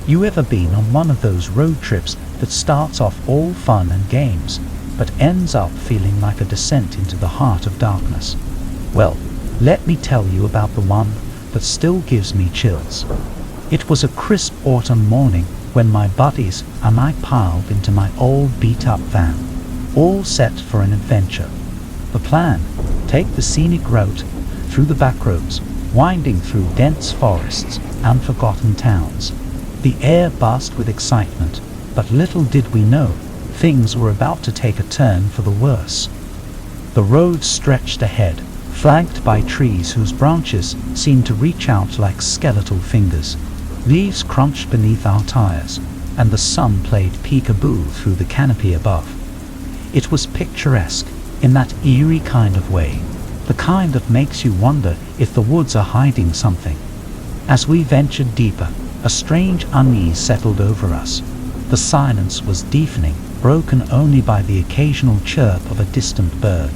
You ever been on one of those road trips that starts off all fun and games, but ends up feeling like a descent into the heart of darkness? Well, let me tell you about the one that still gives me chills. It was a crisp autumn morning when my buddies and I piled into my old beat-up van, all set for an adventure. The plan: take the scenic route through the back roads, winding through dense forests and forgotten towns. The air buzzed with excitement, but little did we know, things were about to take a turn for the worse. The road stretched ahead, flanked by trees whose branches seemed to reach out like skeletal fingers. Leaves crunched beneath our tires, and the sun played peekaboo through the canopy above. It was picturesque, in that eerie kind of way, the kind that makes you wonder if the woods are hiding something. As we ventured deeper, a strange unease settled over us. The silence was deafening, broken only by the occasional chirp of a distant bird.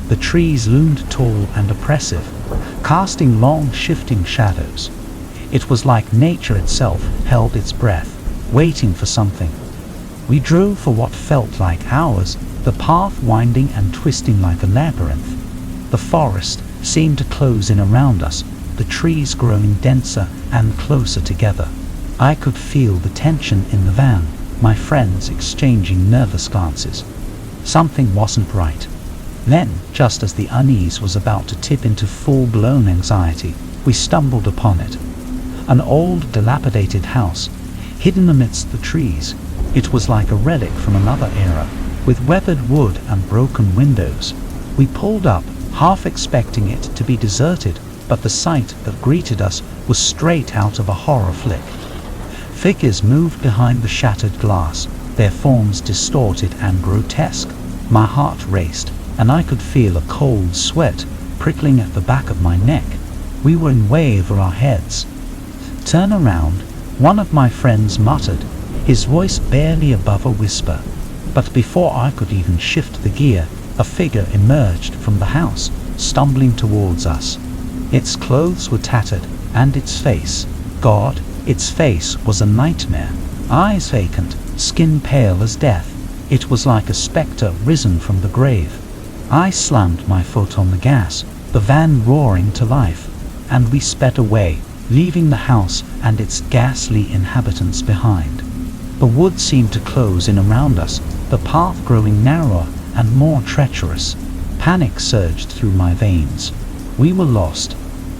The trees loomed tall and oppressive, casting long, shifting shadows. It was like nature itself held its breath, waiting for something. We drove for what felt like hours, the path winding and twisting like a labyrinth. The forest seemed to close in around us, the trees growing denser and closer together. I could feel the tension in the van, my friends exchanging nervous glances. Something wasn't right. Then, just as the unease was about to tip into full-blown anxiety, we stumbled upon it. An old, dilapidated house, hidden amidst the trees. It was like a relic from another era, with weathered wood and broken windows. We pulled up, half expecting it to be deserted, but the sight that greeted us was straight out of a horror flick. Figures moved behind the shattered glass, their forms distorted and grotesque. My heart raced, and I could feel a cold sweat prickling at the back of my neck. We were in way over our heads. "Turn around," one of my friends muttered, his voice barely above a whisper. But before I could even shift the gear, a figure emerged from the house, stumbling towards us. Its clothes were tattered, and its face, God, its face was a nightmare. Eyes vacant, skin pale as death. It was like a spectre risen from the grave. I slammed my foot on the gas, the van roaring to life, and we sped away, leaving the house and its ghastly inhabitants behind. The woods seemed to close in around us, the path growing narrower and more treacherous. Panic surged through my veins. We were lost.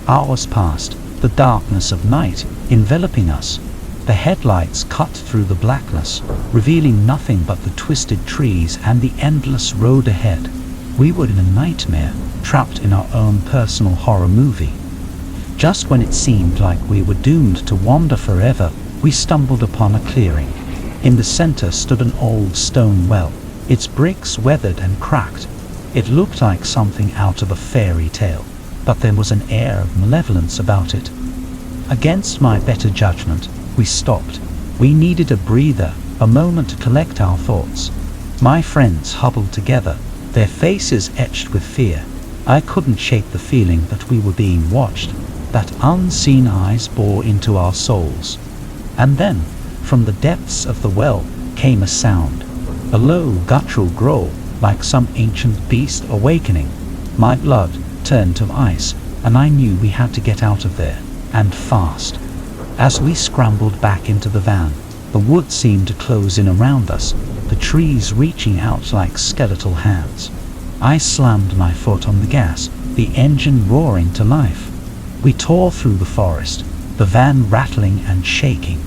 Hours passed, the darkness of night enveloping us. The headlights cut through the blackness, revealing nothing but the twisted trees and the endless road ahead. We were in a nightmare, trapped in our own personal horror movie. Just when it seemed like we were doomed to wander forever, we stumbled upon a clearing. In the center stood an old stone well, its bricks weathered and cracked. It looked like something out of a fairy tale, but there was an air of malevolence about it. Against my better judgment, we stopped. We needed a breather, a moment to collect our thoughts. My friends huddled together, their faces etched with fear. I couldn't shake the feeling that we were being watched, that unseen eyes bore into our souls. And then, from the depths of the well, came a sound, a low, guttural growl, like some ancient beast awakening. My blood turned to ice, and I knew we had to get out of there, and fast. As we scrambled back into the van, the woods seemed to close in around us, the trees reaching out like skeletal hands. I slammed my foot on the gas, the engine roaring to life. We tore through the forest, the van rattling and shaking.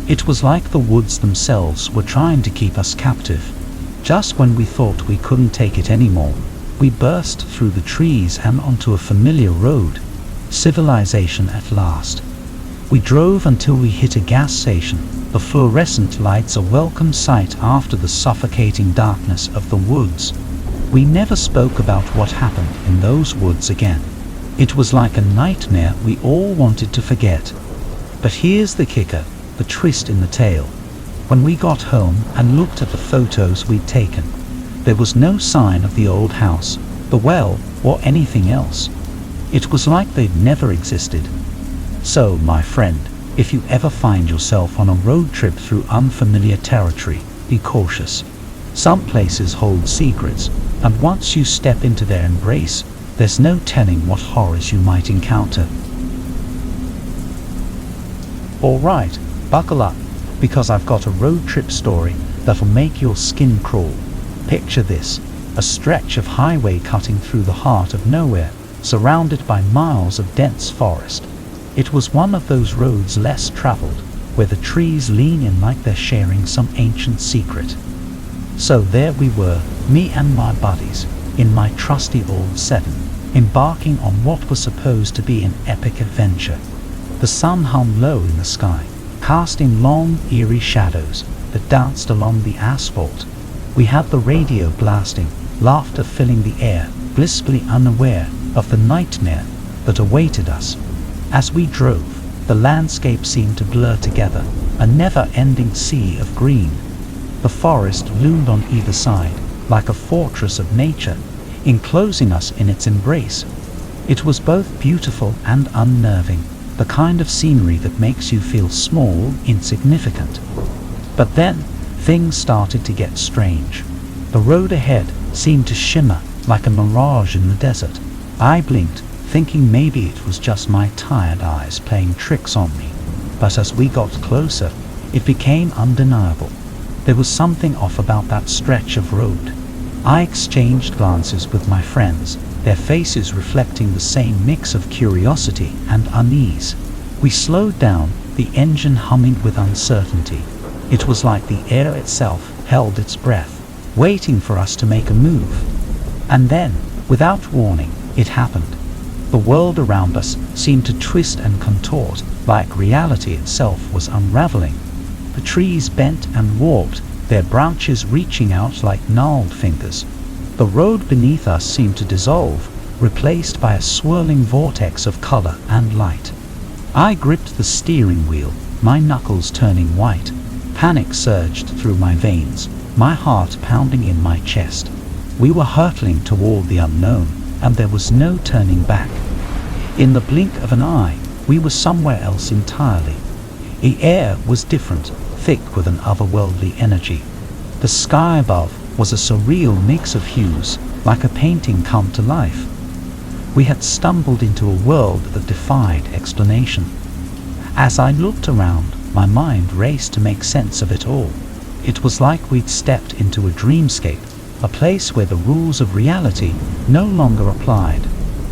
It was like the woods themselves were trying to keep us captive. Just when we thought we couldn't take it anymore, we burst through the trees and onto a familiar road. Civilization at last. We drove until we hit a gas station, the fluorescent lights a welcome sight after the suffocating darkness of the woods. We never spoke about what happened in those woods again. It was like a nightmare we all wanted to forget. But here's the kicker, the twist in the tale. When we got home and looked at the photos we'd taken, there was no sign of the old house, the well, or anything else. It was like they'd never existed. So, my friend, If you ever find yourself on a road trip through unfamiliar territory, be cautious. Some places hold secrets, and once you step into their embrace, there's no telling what horrors you might encounter. Alright, buckle up, because I've got a road trip story that'll make your skin crawl. Picture this, a stretch of highway cutting through the heart of nowhere, surrounded by miles of dense forest. It was one of those roads less traveled, where the trees lean in like they're sharing some ancient secret. So there we were, me and my buddies, in my trusty old sedan, embarking on what was supposed to be an epic adventure. The sun hung low in the sky, casting long, eerie shadows that danced along the asphalt. We had the radio blasting, laughter filling the air, blissfully unaware of the nightmare that awaited us. As we drove, the landscape seemed to blur together, a never-ending sea of green. The forest loomed on either side, like a fortress of nature, enclosing us in its embrace. It was both beautiful and unnerving, the kind of scenery that makes you feel small, insignificant. But then, things started to get strange. The road ahead seemed to shimmer like a mirage in the desert. I blinked, thinking maybe it was just my tired eyes playing tricks on me. But as we got closer, it became undeniable. There was something off about that stretch of road. I exchanged glances with my friends, their faces reflecting the same mix of curiosity and unease. We slowed down, the engine humming with uncertainty. It was like the air itself held its breath, waiting for us to make a move. And then, without warning, it happened. The world around us seemed to twist and contort, like reality itself was unraveling. The trees bent and warped, their branches reaching out like gnarled fingers. The road beneath us seemed to dissolve, replaced by a swirling vortex of color and light. I gripped the steering wheel, my knuckles turning white. Panic surged through my veins, my heart pounding in my chest. We were hurtling toward the unknown, and there was no turning back. In the blink of an eye, we were somewhere else entirely. The air was different, thick with an otherworldly energy. The sky above was a surreal mix of hues, like a painting come to life. We had stumbled into a world that defied explanation. As I looked around, my mind raced to make sense of it all. It was like we'd stepped into a dreamscape, a place where the rules of reality no longer applied.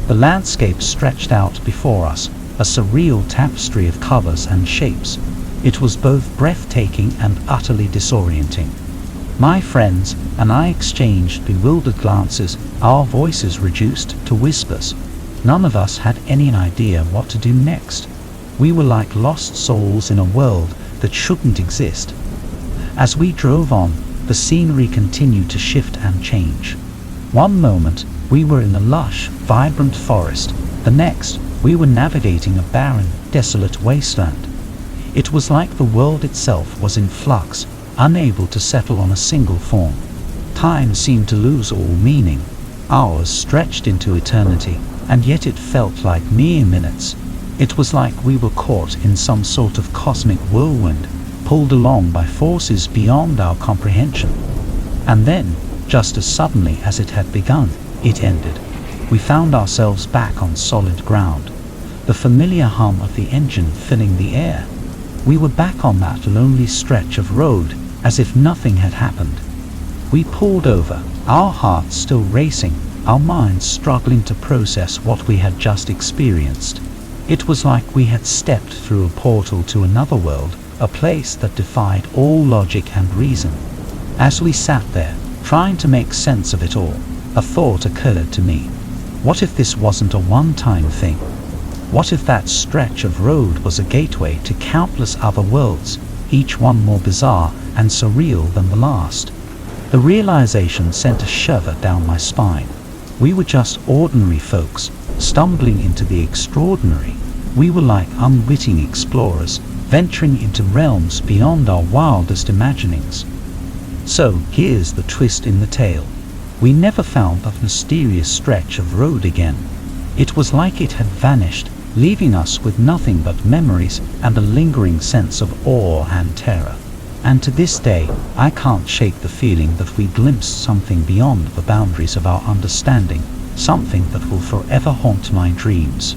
The landscape stretched out before us, a surreal tapestry of colors and shapes. It was both breathtaking and utterly disorienting. My friends and I exchanged bewildered glances, our voices reduced to whispers. None of us had any idea what to do next. We were like lost souls in a world that shouldn't exist. As we drove on, the scenery continued to shift and change. One moment, we were in a lush, vibrant forest. The next, we were navigating a barren, desolate wasteland. It was like the world itself was in flux, unable to settle on a single form. Time seemed to lose all meaning. Hours stretched into eternity, and yet it felt like mere minutes. It was like we were caught in some sort of cosmic whirlwind, pulled along by forces beyond our comprehension. And then, just as suddenly as it had begun, it ended. We found ourselves back on solid ground, the familiar hum of the engine filling the air. We were back on that lonely stretch of road, as if nothing had happened. We pulled over, our hearts still racing, our minds struggling to process what we had just experienced. It was like we had stepped through a portal to another world, a place that defied all logic and reason. As we sat there, trying to make sense of it all, a thought occurred to me. What if this wasn't a one-time thing? What if that stretch of road was a gateway to countless other worlds, each one more bizarre and surreal than the last? The realization sent a shiver down my spine. We were just ordinary folks, stumbling into the extraordinary. We were like unwitting explorers, venturing into realms beyond our wildest imaginings. So here's the twist in the tale. We never found that mysterious stretch of road again. It was like it had vanished, leaving us with nothing but memories and a lingering sense of awe and terror. And to this day, I can't shake the feeling that we glimpsed something beyond the boundaries of our understanding, something that will forever haunt my dreams.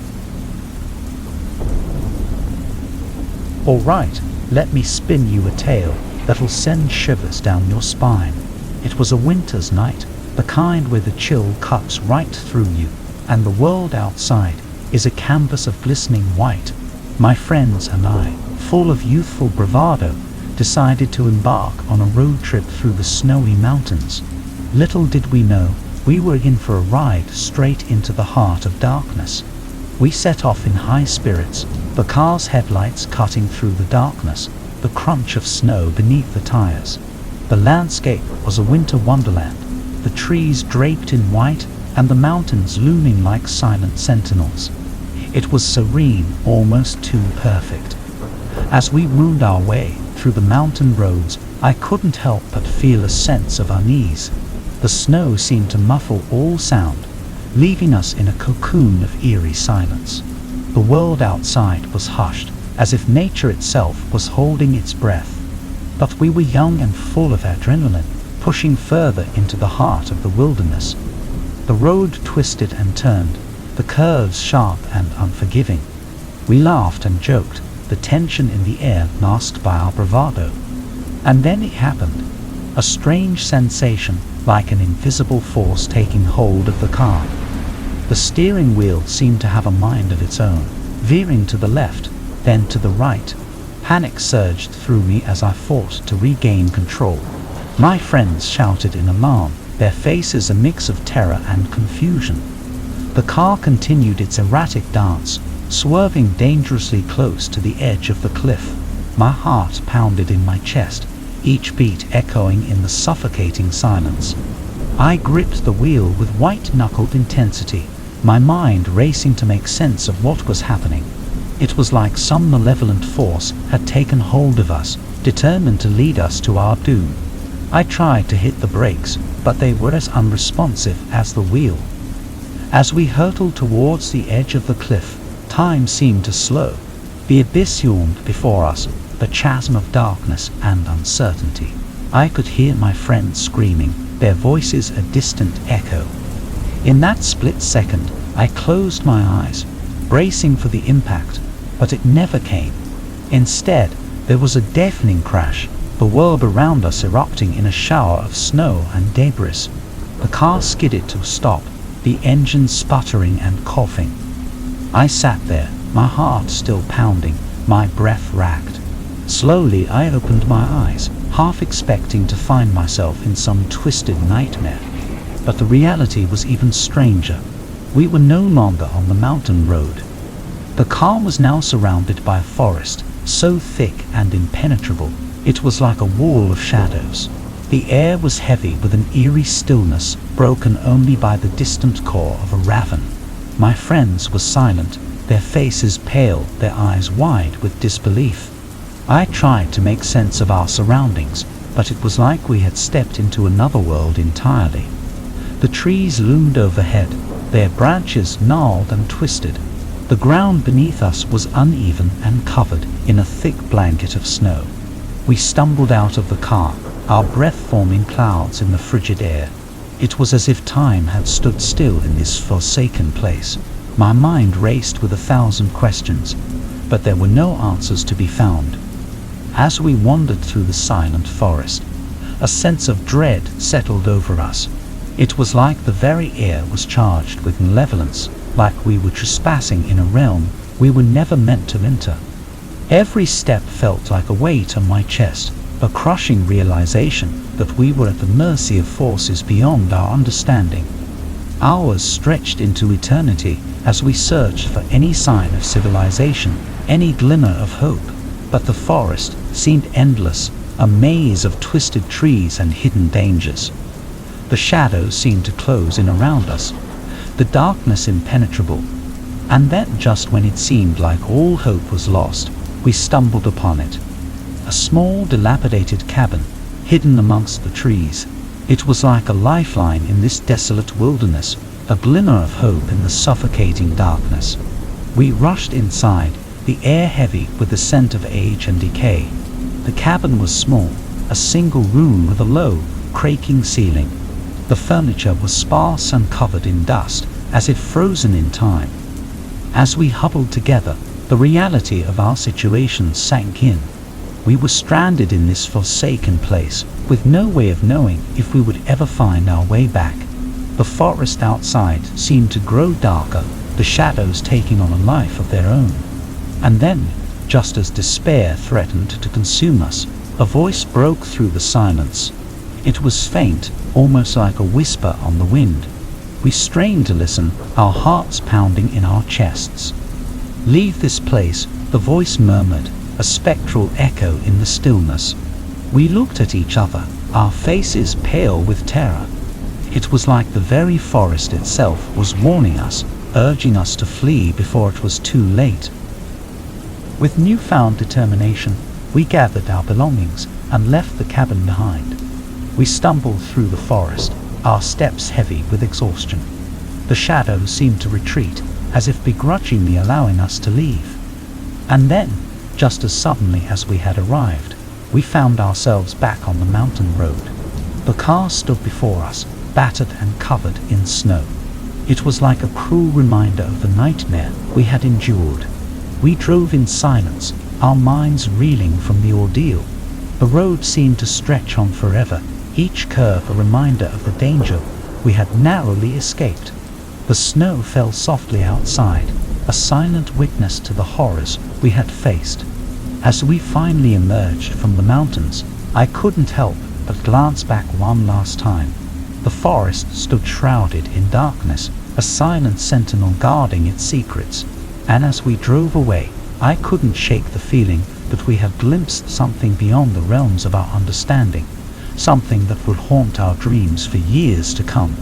Alright, let me spin you a tale that'll send shivers down your spine. It was a winter's night, the kind where the chill cuts right through you, and the world outside is a canvas of glistening white. My friends and I, full of youthful bravado, decided to embark on a road trip through the snowy mountains. Little did we know, we were in for a ride straight into the heart of darkness. We set off in high spirits, the car's headlights cutting through the darkness, the crunch of snow beneath the tires. The landscape was a winter wonderland, the trees draped in white and the mountains looming like silent sentinels. It was serene, almost too perfect. As we wound our way through the mountain roads, I couldn't help but feel a sense of unease. The snow seemed to muffle all sound, leaving us in a cocoon of eerie silence. The world outside was hushed, as if nature itself was holding its breath. But we were young and full of adrenaline, pushing further into the heart of the wilderness. The road twisted and turned, the curves sharp and unforgiving. We laughed and joked, the tension in the air masked by our bravado. And then it happened. A strange sensation, like an invisible force taking hold of the car. The steering wheel seemed to have a mind of its own, veering to the left, then to the right. Panic surged through me as I fought to regain control. My friends shouted in alarm, their faces a mix of terror and confusion. The car continued its erratic dance, swerving dangerously close to the edge of the cliff. My heart pounded in my chest, each beat echoing in the suffocating silence. I gripped the wheel with white-knuckled intensity, my mind racing to make sense of what was happening. It was like some malevolent force had taken hold of us, determined to lead us to our doom. I tried to hit the brakes, but they were as unresponsive as the wheel. As we hurtled towards the edge of the cliff, time seemed to slow. The abyss yawned before us, the chasm of darkness and uncertainty. I could hear my friends screaming, their voices a distant echo. In that split second, I closed my eyes, bracing for the impact, but it never came. Instead, there was a deafening crash, the world around us erupting in a shower of snow and debris. The car skidded to a stop, the engine sputtering and coughing. I sat there, my heart still pounding, my breath racked. Slowly I opened my eyes, half expecting to find myself in some twisted nightmare. But the reality was even stranger. We were no longer on the mountain road. The car was now surrounded by a forest, so thick and impenetrable, it was like a wall of shadows. The air was heavy with an eerie stillness, broken only by the distant call of a raven. My friends were silent, their faces pale, their eyes wide with disbelief. I tried to make sense of our surroundings, but it was like we had stepped into another world entirely. The trees loomed overhead, their branches gnarled and twisted. The ground beneath us was uneven and covered in a thick blanket of snow. We stumbled out of the car, our breath forming clouds in the frigid air. It was as if time had stood still in this forsaken place. My mind raced with 1,000 questions, but there were no answers to be found. As we wandered through the silent forest, a sense of dread settled over us. It was like the very air was charged with malevolence, like we were trespassing in a realm we were never meant to enter. Every step felt like a weight on my chest, a crushing realization that we were at the mercy of forces beyond our understanding. Hours stretched into eternity as we searched for any sign of civilization, any glimmer of hope. But the forest seemed endless, a maze of twisted trees and hidden dangers. The shadows seemed to close in around us, the darkness impenetrable. And then, just when it seemed like all hope was lost, we stumbled upon it. A small, dilapidated cabin, hidden amongst the trees. It was like a lifeline in this desolate wilderness, a glimmer of hope in the suffocating darkness. We rushed inside, the air heavy with the scent of age and decay. The cabin was small, a single room with a low, creaking ceiling. The furniture was sparse and covered in dust, as if frozen in time. As we huddled together, the reality of our situation sank in. We were stranded in this forsaken place, with no way of knowing if we would ever find our way back. The forest outside seemed to grow darker, the shadows taking on a life of their own. And then, just as despair threatened to consume us, a voice broke through the silence. It was faint, almost like a whisper on the wind. We strained to listen, our hearts pounding in our chests. "Leave this place," the voice murmured, a spectral echo in the stillness. We looked at each other, our faces pale with terror. It was like the very forest itself was warning us, urging us to flee before it was too late. With newfound determination, we gathered our belongings and left the cabin behind. We stumbled through the forest, our steps heavy with exhaustion. The shadows seemed to retreat, as if begrudgingly allowing us to leave. And then, just as suddenly as we had arrived, we found ourselves back on the mountain road. The car stood before us, battered and covered in snow. It was like a cruel reminder of the nightmare we had endured. We drove in silence, our minds reeling from the ordeal. The road seemed to stretch on forever, each curve a reminder of the danger we had narrowly escaped. The snow fell softly outside, a silent witness to the horrors we had faced. As we finally emerged from the mountains, I couldn't help but glance back one last time. The forest stood shrouded in darkness, a silent sentinel guarding its secrets, and as we drove away, I couldn't shake the feeling that we had glimpsed something beyond the realms of our understanding, something that would haunt our dreams for years to come.